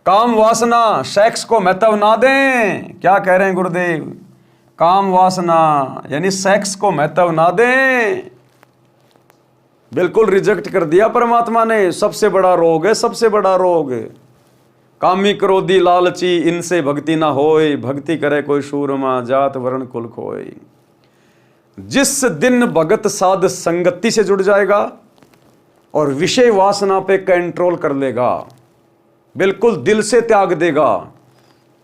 काम वासना सेक्स को महत्व ना दें। क्या कह रहे हैं गुरुदेव? काम वासना यानी सेक्स को महत्व ना दें। बिल्कुल रिजेक्ट कर दिया परमात्मा ने। सबसे बड़ा रोग है, सबसे बड़ा रोग। कामी क्रोधी लालची इनसे भक्ति ना होए, भक्ति करे कोई शूरमा जात वर्ण कुल खोए। जिस दिन भगत साध संगति से जुड़ जाएगा और विषय वासना पे कंट्रोल कर लेगा, बिल्कुल दिल से त्याग देगा,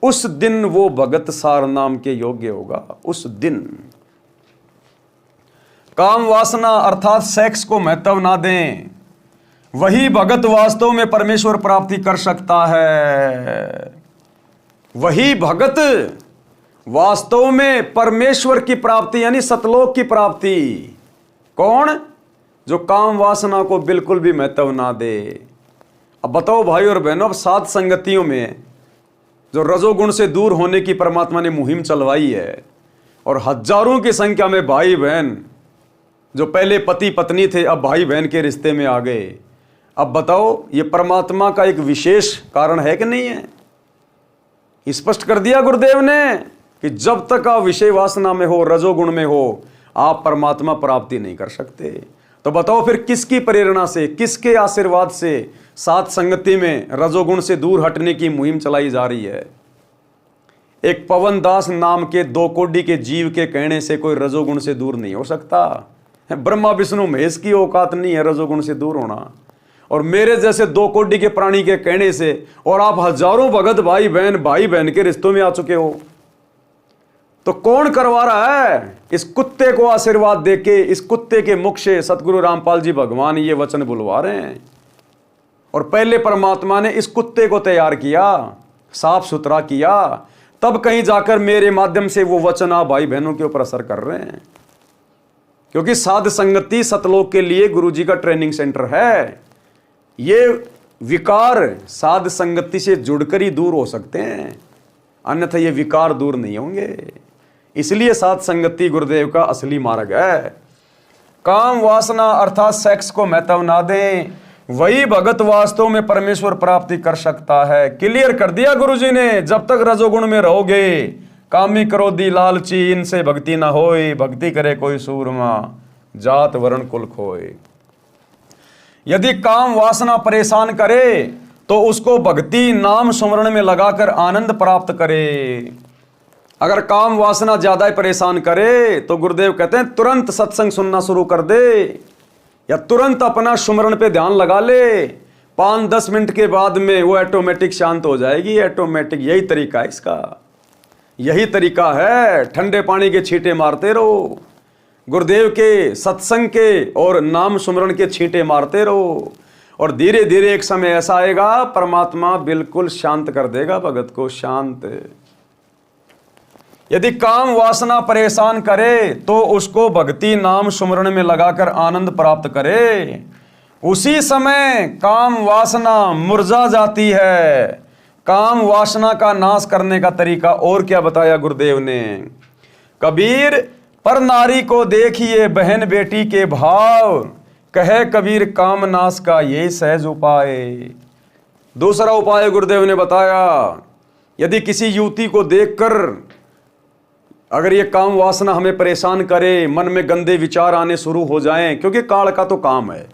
उस दिन वो भगत सार नाम के योग्य होगा। उस दिन काम वासना अर्थात सेक्स को महत्व ना दें, वही भगत वास्तव में परमेश्वर प्राप्ति कर सकता है। वही भगत वास्तव में परमेश्वर की प्राप्ति यानी सतलोक की प्राप्ति। कौन? जो काम वासना को बिल्कुल भी महत्व ना दे। अब बताओ भाई और बहनों, अब सात संगतियों में जो रजोगुण से दूर होने की परमात्मा ने मुहिम चलवाई है और हजारों की संख्या में भाई बहन जो पहले पति पत्नी थे अब भाई बहन के रिश्ते में आ गए। अब बताओ ये परमात्मा का एक विशेष कारण है कि नहीं है? स्पष्ट कर दिया गुरुदेव ने कि जब तक आप विषय वासना में हो, रजोगुण में हो, आप परमात्मा प्राप्ति नहीं कर सकते। तो बताओ फिर किसकी प्रेरणा से, किसके आशीर्वाद से सात संगति में रजोगुण से दूर हटने की मुहिम चलाई जा रही है? एक पवन दास नाम के 2 कोटि के जीव के कहने से कोई रजोगुण से दूर नहीं हो सकता। ब्रह्मा विष्णु महेश की औकात नहीं है रजोगुण से दूर होना। और मेरे जैसे 2 कोटि के प्राणी के कहने से, और आप हजारों भगत भाई बहन के रिश्तों में आ चुके हो, तो कौन करवा रहा है? इस कुत्ते को आशीर्वाद देके, इस कुत्ते के मुख से सतगुरु रामपाल जी भगवान ये वचन बुलवा रहे हैं। और पहले परमात्मा ने इस कुत्ते को तैयार किया, साफ सुथरा किया, तब कहीं जाकर मेरे माध्यम से वो वचन आप भाई बहनों के ऊपर असर कर रहे हैं। क्योंकि साध संगति सतलोक के लिए गुरु जी का ट्रेनिंग सेंटर है। ये विकार साध संगति से जुड़कर ही दूर हो सकते हैं, अन्यथा ये विकार दूर नहीं होंगे। इसलिए साध संगति गुरुदेव का असली मार्ग है। काम वासना अर्थात सेक्स को महत्व ना दें, वही भगत वास्तव में परमेश्वर प्राप्ति कर सकता है। क्लियर कर दिया गुरुजी ने। जब तक रजोगुण में रहोगे, कामी क्रोधी लालची इनसे भक्ति ना होए, भक्ति करे कोई सूरमा जात वर्ण कुल खोए। यदि काम वासना परेशान करे तो उसको भक्ति नाम सुमरण में लगाकर आनंद प्राप्त करे। अगर काम वासना ज्यादा ही परेशान करे तो गुरुदेव कहते हैं तुरंत सत्संग सुनना शुरू कर दे, या तुरंत अपना सुमरण पे ध्यान लगा ले। 5-10 मिनट के बाद में वो ऑटोमेटिक शांत हो जाएगी। ऑटोमेटिक यही तरीका है इसका, यही तरीका है। ठंडे पानी के छींटे मारते रहो, गुरुदेव के सत्संग के और नाम सुमरण के छींटे मारते रहो, और धीरे धीरे एक समय ऐसा आएगा परमात्मा बिल्कुल शांत कर देगा भगत को, शांत। यदि काम वासना परेशान करे तो उसको भक्ति नाम सुमरण में लगाकर आनंद प्राप्त करे। उसी समय काम वासना मुरझा जाती है। काम वासना का नाश करने का तरीका और क्या बताया गुरुदेव ने? कबीर पर नारी को देखिए बहन बेटी के भाव, कहे कबीर काम नाश का यही सहज उपाय। दूसरा उपाय गुरुदेव ने बताया, यदि किसी युवती को देखकर अगर ये काम वासना हमें परेशान करे, मन में गंदे विचार आने शुरू हो जाएं, क्योंकि काल का तो काम है।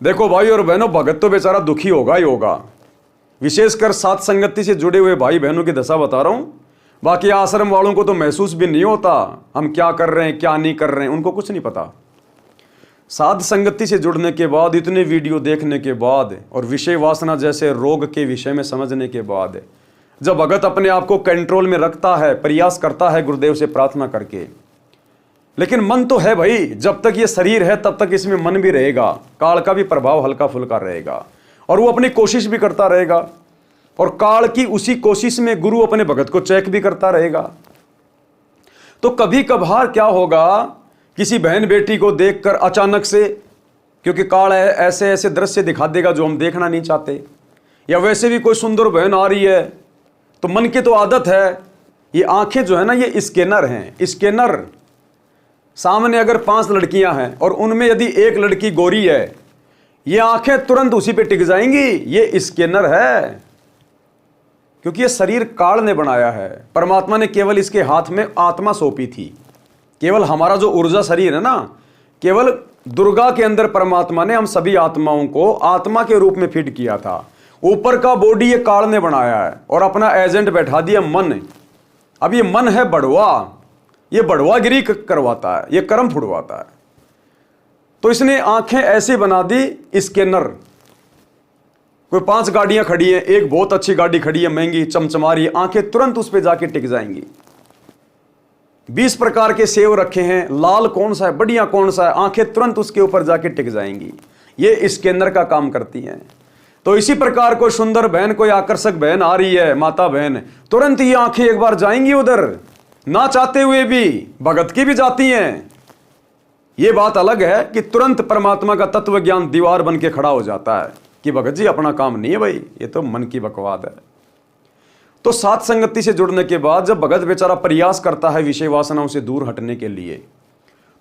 देखो भाई और बहनों, भगत तो बेचारा दुखी होगा ही होगा, विशेषकर सात संगति से जुड़े हुए भाई बहनों की दशा बता रहा हूं। बाकी आश्रम वालों को तो महसूस भी नहीं होता हम क्या कर रहे हैं क्या नहीं कर रहे हैं, उनको कुछ नहीं पता। साध संगति से जुड़ने के बाद, इतने वीडियो देखने के बाद और विषय वासना जैसे रोग के विषय में समझने के बाद, जब भगत अपने आप को कंट्रोल में रखता है, प्रयास करता है गुरुदेव से प्रार्थना करके, लेकिन मन तो है भाई, जब तक ये शरीर है तब तक इसमें मन भी रहेगा, काल का भी प्रभाव हल्का फुल्का रहेगा, और वो अपनी कोशिश भी करता रहेगा, और काल की उसी कोशिश में गुरु अपने भगत को चेक भी करता रहेगा। तो कभी कभार क्या होगा, किसी बहन बेटी को देखकर अचानक से, क्योंकि काल ऐसे ऐसे दृश्य दिखा देगा जो हम देखना नहीं चाहते, या वैसे भी कोई सुंदर बहन आ रही है तो मन की तो आदत है, ये आंखें जो है ना ये स्कैनर हैं, स्कैनर। सामने अगर 5 लड़कियां हैं और उनमें यदि एक लड़की गोरी है, ये आंखें तुरंत उसी पे टिक जाएंगी, ये स्कैनर है। क्योंकि ये शरीर काल ने बनाया है। परमात्मा ने केवल इसके हाथ में आत्मा सौंपी थी। केवल हमारा जो ऊर्जा शरीर है ना, केवल दुर्गा के अंदर परमात्मा ने हम सभी आत्माओं को आत्मा के रूप में फिट किया था। ऊपर का बॉडी ये काल ने बनाया है और अपना एजेंट बैठा दिया मन। अब ये मन है बड़वा, ये बड़वागिरी करवाता है, ये कर्म फुड़वाता है। तो इसने आंखें ऐसी बना दी स्कैनर। कोई 5 गाड़ियां खड़ी हैं, एक बहुत अच्छी गाड़ी खड़ी है, महंगी चमचमा रही है, आंखें तुरंत उस पर जाके टिक जाएंगी। 20 प्रकार के सेव रखे हैं, लाल कौन सा है, बढ़िया कौन सा है, आंखें तुरंत उसके ऊपर जाके टिक जाएंगी। ये स्कैनर का काम करती हैं। तो इसी प्रकार कोई सुंदर बहन, कोई आकर्षक बहन आ रही है, माता बहन, तुरंत ये आंखें एक बार जाएंगी उधर, ना चाहते हुए भी। भगत की भी जाती हैं। ये बात अलग है कि तुरंत परमात्मा का तत्व ज्ञान दीवार बन के खड़ा हो जाता है कि भगत जी अपना काम नहीं है भाई, ये तो मन की बकवाद है। तो सात संगति से जुड़ने के बाद जब भगत बेचारा प्रयास करता है विषय वासनाओं से दूर हटने के लिए,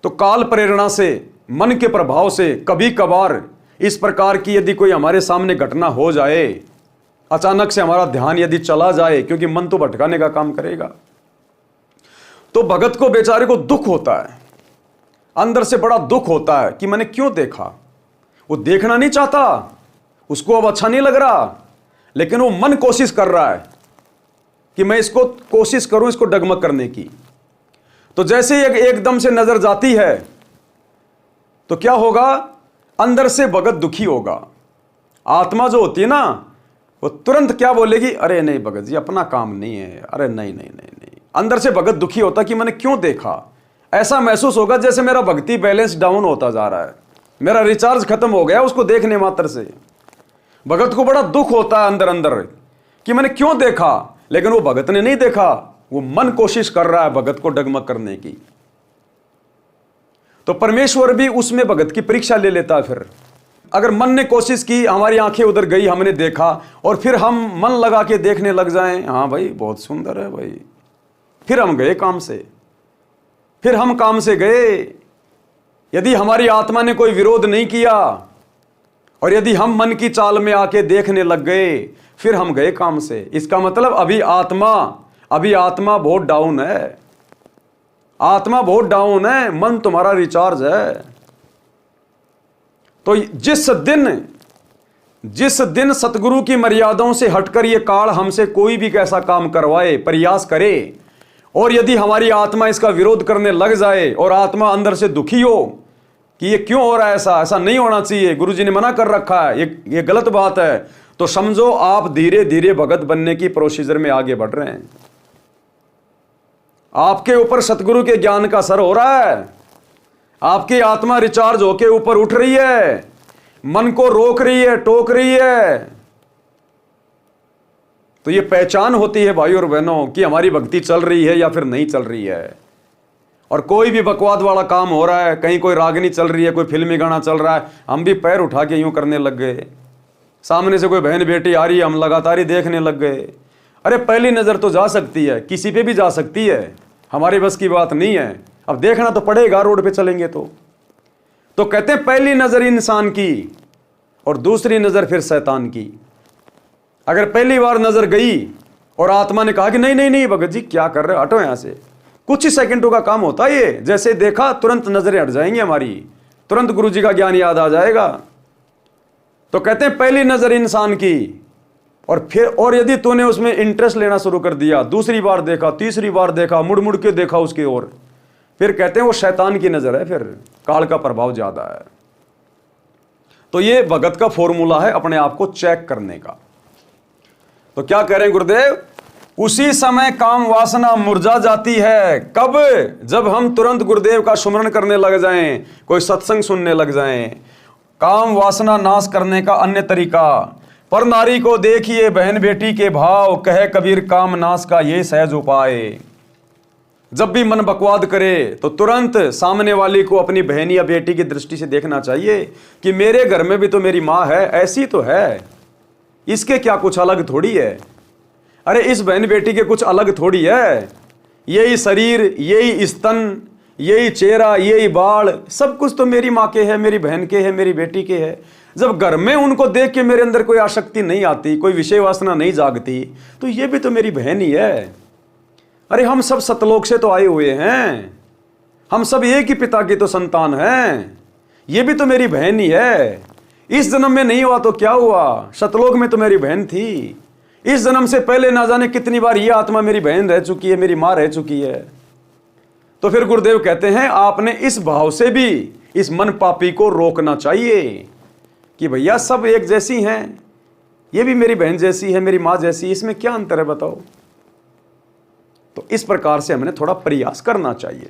तो काल प्रेरणा से, मन के प्रभाव से कभी कभार इस प्रकार की यदि कोई हमारे सामने घटना हो जाए, अचानक से हमारा ध्यान यदि चला जाए, क्योंकि मन तो भटकाने का काम करेगा, तो भगत को बेचारे को दुख होता है, अंदर से बड़ा दुख होता है कि मैंने क्यों देखा। वो देखना नहीं चाहता, उसको अब अच्छा नहीं लग रहा, लेकिन वो मन कोशिश कर रहा है कि मैं इसको कोशिश करूं, इसको डगमग करने की। तो जैसे ही एकदम से नजर जाती है तो क्या होगा, अंदर से भगत दुखी होगा। आत्मा जो होती है ना, वो तुरंत क्या बोलेगी, अरे नहीं भगत जी अपना काम नहीं है, अरे नहीं नहीं नहीं नहीं। अंदर से भगत दुखी होता कि मैंने क्यों देखा। ऐसा महसूस होगा जैसे मेरा भक्ति बैलेंस डाउन होता जा रहा है, मेरा रिचार्ज खत्म हो गया उसको देखने मात्र से। भगत को बड़ा दुख होता है अंदर अंदर कि मैंने क्यों देखा, लेकिन वो भगत ने नहीं देखा, वो मन कोशिश कर रहा है भगत को डगमग करने की। तो परमेश्वर भी उसमें भगत की परीक्षा ले लेता है। फिर अगर मन ने कोशिश की, हमारी आंखें उधर गई, हमने देखा, और फिर हम मन लगा के देखने लग जाएं, हाँ भाई बहुत सुंदर है भाई, फिर हम गए काम से, फिर हम काम से गए। यदि हमारी आत्मा ने कोई विरोध नहीं किया और यदि हम मन की चाल में आके देखने लग गए, फिर हम गए काम से। इसका मतलब अभी आत्मा बहुत डाउन है, आत्मा बहुत डाउन है, मन तुम्हारा रिचार्ज है। तो जिस दिन सतगुरु की मर्यादाओं से हटकर ये काल हमसे कोई भी कैसा काम करवाए, प्रयास करे, और यदि हमारी आत्मा इसका विरोध करने लग जाए और आत्मा अंदर से दुखी हो कि ये क्यों हो रहा है, ऐसा नहीं होना चाहिए, गुरुजी ने मना कर रखा है, ये गलत बात है, तो समझो आप धीरे धीरे भगत बनने की प्रोसीजर में आगे बढ़ रहे हैं। आपके ऊपर सतगुरु के ज्ञान का असर हो रहा है, आपकी आत्मा रिचार्ज होके ऊपर उठ रही है, मन को रोक रही है, टोक रही है। तो ये पहचान होती है भाई और बहनों कि हमारी भक्ति चल रही है या फिर नहीं चल रही है। और कोई भी बकवाद वाला काम हो रहा है, कहीं कोई रागनी चल रही है, कोई फिल्मी गाना चल रहा है, हम भी पैर उठा के यूं करने लग गए। सामने से कोई बहन बेटी आ रही है, हम लगातार ही देखने लग गए। अरे पहली नजर तो जा सकती है, किसी पे भी जा सकती है, हमारी बस की बात नहीं है। अब देखना तो पड़ेगा, रोड पे चलेंगे तो कहते हैं पहली नजर इंसान की और दूसरी नजर फिर शैतान की। अगर पहली बार नजर गई और आत्मा ने कहा कि नहीं नहीं नहीं भगत जी क्या कर रहे हो, हटो यहां से, कुछ ही सेकंडों का काम होता है ये, जैसे देखा तुरंत नजरें हट जाएंगी हमारी, तुरंत गुरु जी का ज्ञान याद आ जाएगा। तो कहते हैं पहली नजर इंसान की, और यदि तूने उसमें इंटरेस्ट लेना शुरू कर दिया, दूसरी बार देखा, तीसरी बार देखा, मुड़ मुड़ के देखा उसकी ओर, फिर कहते हैं वो शैतान की नजर है, फिर काल का प्रभाव ज्यादा है। तो ये भगत का फॉर्मूला है अपने आप को चेक करने का। तो क्या कह रहे हैं गुरुदेव, उसी समय काम वासना मुरझा जाती है। कब? जब हम तुरंत गुरुदेव का सुमरण करने लग जाएं, कोई सत्संग सुनने लग जाएं। काम वासना नाश करने का अन्य तरीका, पर नारी को देखिए बहन बेटी के भाव, कहे कबीर काम नाश का ये सहज उपाय। जब भी मन बकवाद करे तो तुरंत सामने वाली को अपनी बहन या बेटी की दृष्टि से देखना चाहिए कि मेरे घर में भी तो मेरी माँ है, ऐसी तो है, इसके क्या कुछ अलग थोड़ी है। अरे इस बहन बेटी के कुछ अलग थोड़ी है, यही शरीर, यही स्तन, यही चेहरा, यही बाल, सब कुछ तो मेरी माँ के है, मेरी बहन के है, मेरी बेटी के है। जब घर में उनको देख के मेरे अंदर कोई आसक्ति नहीं आती, कोई विषय वासना नहीं जागती, तो ये भी तो मेरी बहन ही है। अरे हम सब सतलोक से तो आए हुए हैं, हम सब एक ही पिता की तो संतान हैं, ये भी तो मेरी बहन ही है। इस जन्म में नहीं हुआ तो क्या हुआ, सतलोक में तो मेरी बहन थी। इस जन्म से पहले ना जाने कितनी बार ये आत्मा मेरी बहन रह चुकी है, मेरी मां रह चुकी है। तो फिर गुरुदेव कहते हैं आपने इस भाव से भी इस मन पापी को रोकना चाहिए कि भैया सब एक जैसी हैं, ये भी मेरी बहन जैसी है, मेरी मां जैसी, इसमें क्या अंतर है बताओ। तो इस प्रकार से हमें थोड़ा प्रयास करना चाहिए।